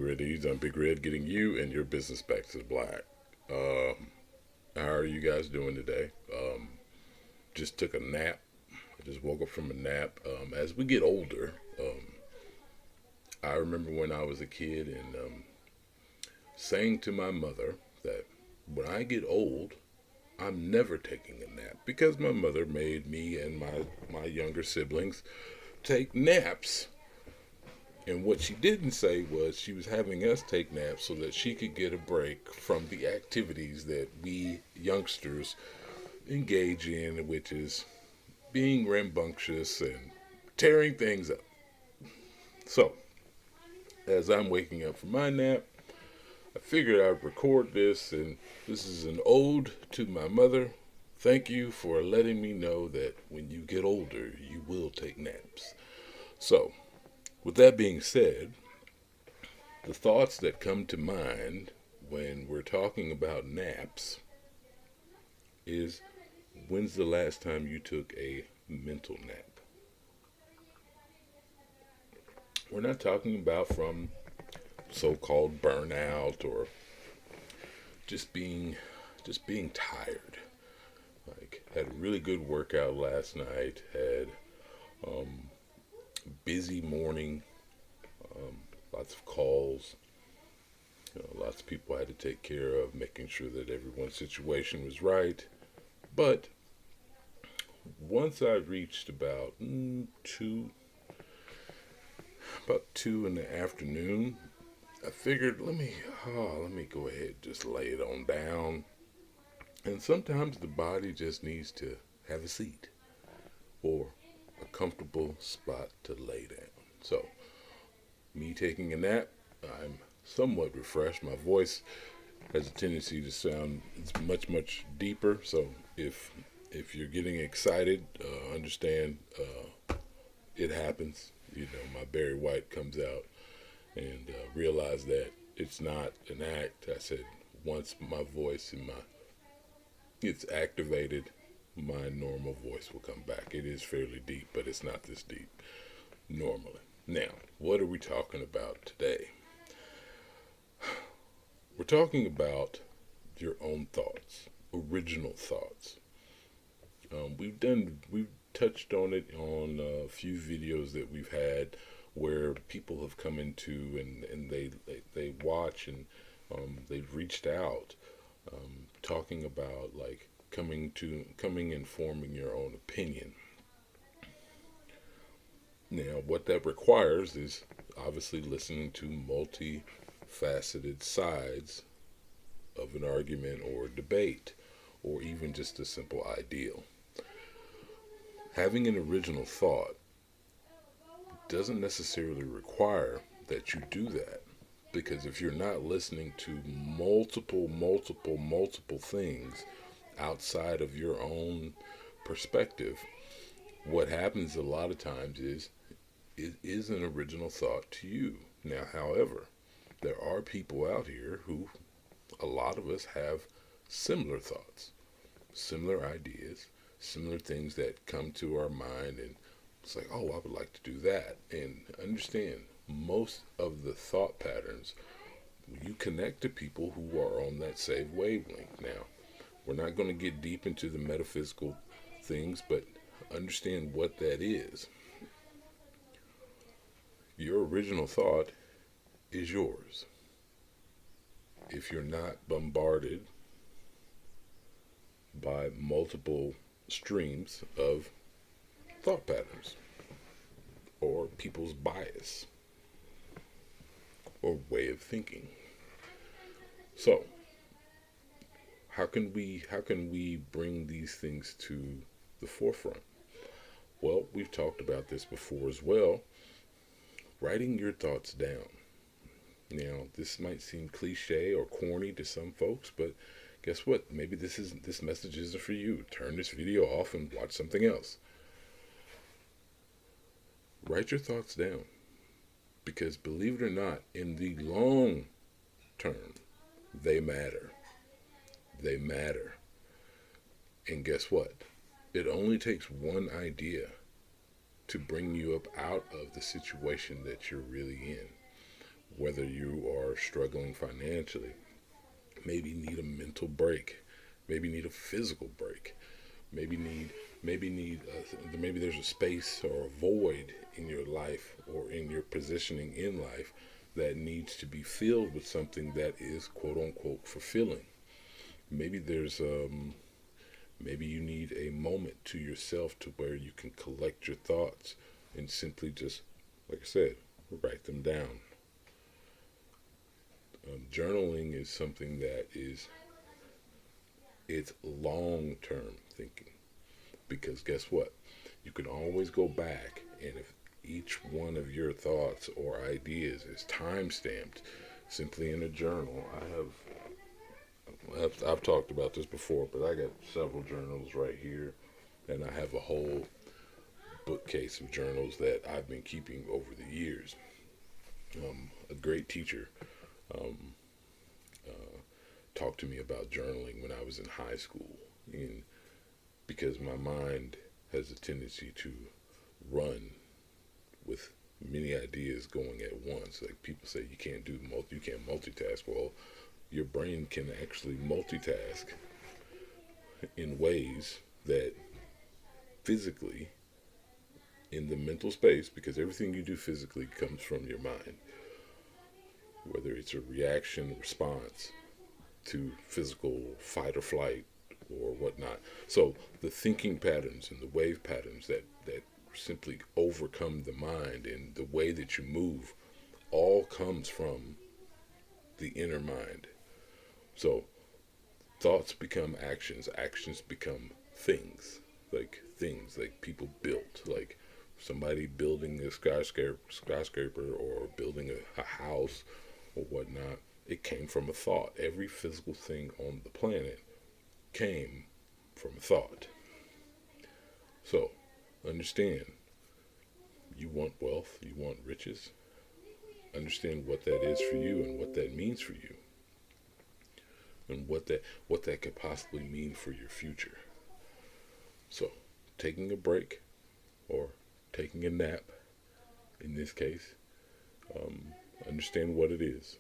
Red Eads. I'm Big Red, getting you and your business back to the black. Um, how are you guys doing today? Just took a nap. I just woke up from a nap. As we get older, I remember when I was a kid and saying to my mother that when I get old, I'm never taking a nap because my mother made me and my younger siblings take naps. And what she didn't say was she was having us take naps so that she could get a break from the activities that we youngsters engage in, which is being rambunctious and tearing things up. So, as I'm waking up from my nap, I figured I'd record this, and this is an ode to my mother. Thank you for letting me know that when you get older, you will take naps. So, with that being said, the thoughts that come to mind when we're talking about naps is when's the last time you took a mental nap? We're not talking about from so-called burnout or just being just being tired. Like had a really good workout last night, had um, busy morning, um, lots of calls, lots of people I had to take care of, making sure that everyone's situation was right. But once I reached about two in the afternoon, I figured let me go ahead and just lay it on down. And sometimes the body just needs to have a seat or a comfortable spot to lay down. So me taking a nap, I'm somewhat refreshed. My voice has a tendency to sound it's much deeper. So if you're getting excited, understand it happens. My Barry White comes out and realize that it's not an act. I said once my voice and my gets activated, my normal voice will come back. It is fairly deep, but it's not this deep normally. Now, what are we talking about today? We're talking about your own thoughts, original thoughts. We've touched on it on a few videos that we've had where people have come into and they watch and they've reached out talking about like coming and forming your own opinion. Now, what that requires is obviously listening to multifaceted sides of an argument or debate, or even just a simple ideal. Having an original thought doesn't necessarily require that you do that. Because if you're not listening to multiple things outside of your own perspective, what happens a lot of times is it is an original thought to you. Now, however, there are people out here who, a lot of us have similar thoughts, similar ideas, similar things that come to our mind, and it's like, oh, I would like to do that. And understand, most of the thought patterns, you connect to people who are on that same wavelength. Now, we're not going to get deep into the metaphysical things, but understand what that is. Your original thought is yours. If you're not bombarded by multiple streams of thought patterns or people's bias or way of thinking. So, how can we bring these things to the forefront? Well, we've talked about this before as well. Writing your thoughts down. Now, this might seem cliche or corny to some folks, but guess what? Maybe this message isn't for you. Turn this video off and watch something else. Write your thoughts down because believe it or not, in the long term, they matter. They matter. And guess what? It only takes one idea to bring you up out of the situation that you're really in. Whether you are struggling financially, maybe need a mental break, maybe need a physical break, maybe need maybe there's a space or a void in your life or in your positioning in life that needs to be filled with something that is quote unquote fulfilling. Maybe there's maybe you need a moment to yourself to where you can collect your thoughts and simply just, like I said, write them down. Journaling is something that is, it's long term thinking, because guess what? You can always go back, and if each one of your thoughts or ideas is time stamped simply in a journal, I've talked about this before, but I got several journals right here, and I have a whole bookcase of journals that I've been keeping over the years. A great teacher um, talked to me about journaling when I was in high school, and because my mind has a tendency to run with many ideas going at once. Like people say, you can't multitask. Well, your brain can actually multitask in ways that physically, in the mental space, because everything you do physically comes from your mind, whether it's a reaction response to physical fight or flight or whatnot. So the thinking patterns and the wave patterns that simply overcome the mind and the way that you move all comes from the inner mind. So thoughts become actions, actions become things like people built, like somebody building a skyscraper or building a house or whatnot. It came from a thought. Every physical thing on the planet came from a thought. So understand, you want wealth, you want riches. Understand what that is for you and what that means for you, and what that could possibly mean for your future. So, taking a break or taking a nap, in this case, um, understand what it is.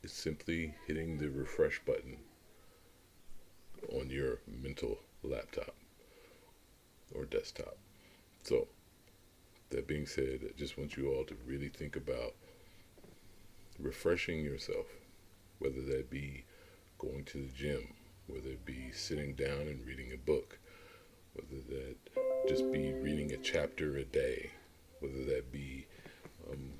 It's simply hitting the refresh button on your mental laptop or desktop. So, that being said, I just want you all to really think about refreshing yourself, whether that be going to the gym, whether it be sitting down and reading a book, whether that just be reading a chapter a day, whether that be um,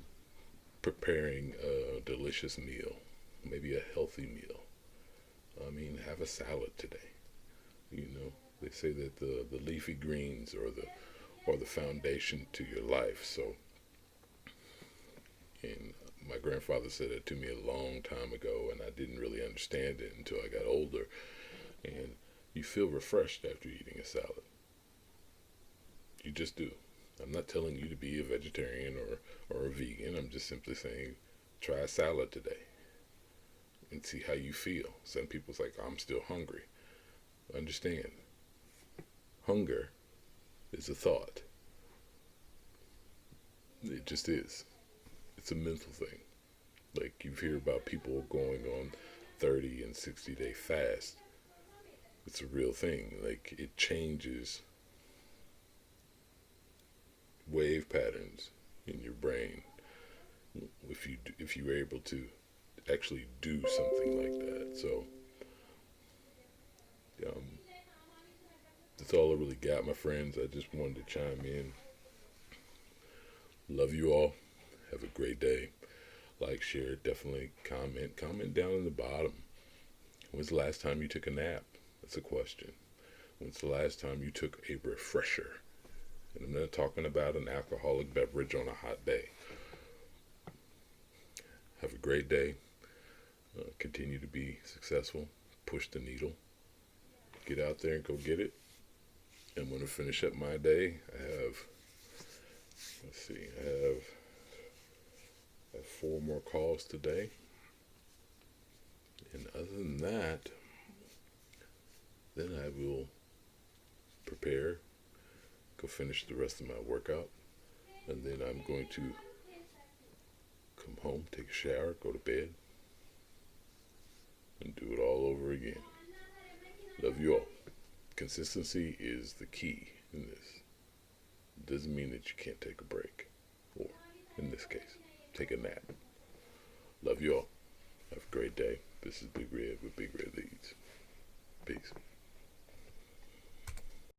preparing a delicious meal, maybe a healthy meal. I mean, have a salad today. You know, they say that the leafy greens are the foundation to your life. So, and my grandfather said it to me a long time ago, and I didn't really understand it until I got older. And you feel refreshed after eating a salad. You just do. I'm not telling you to be a vegetarian or a vegan. I'm just simply saying try a salad today and see how you feel. Some people's like, I'm still hungry. Understand, hunger is a thought. It just is. It's a mental thing. Like you hear about people going on 30 and 60-day fast. It's a real thing. Like it changes wave patterns in your brain if you're able to actually do something like that. So um, that's all I really got, my friends. I just wanted to chime in. Love you all. Have a great day. Like, share, definitely comment. Comment down in the bottom. When's the last time you took a nap? That's a question. When's the last time you took a refresher? And I'm not talking about an alcoholic beverage on a hot day. Have a great day. Continue to be successful. Push the needle. Get out there and go get it. I'm going to finish up my day. I have 4 more calls today. And other than that, then I will prepare, go finish the rest of my workout, and then I'm going to come home, take a shower, go to bed, and do it all over again. Love you all. Consistency is the key in this. Doesn't mean that you can't take a break, or in this case, take a nap. Love you all. Have a great day. This is Big Red with Big Red Leads. Peace.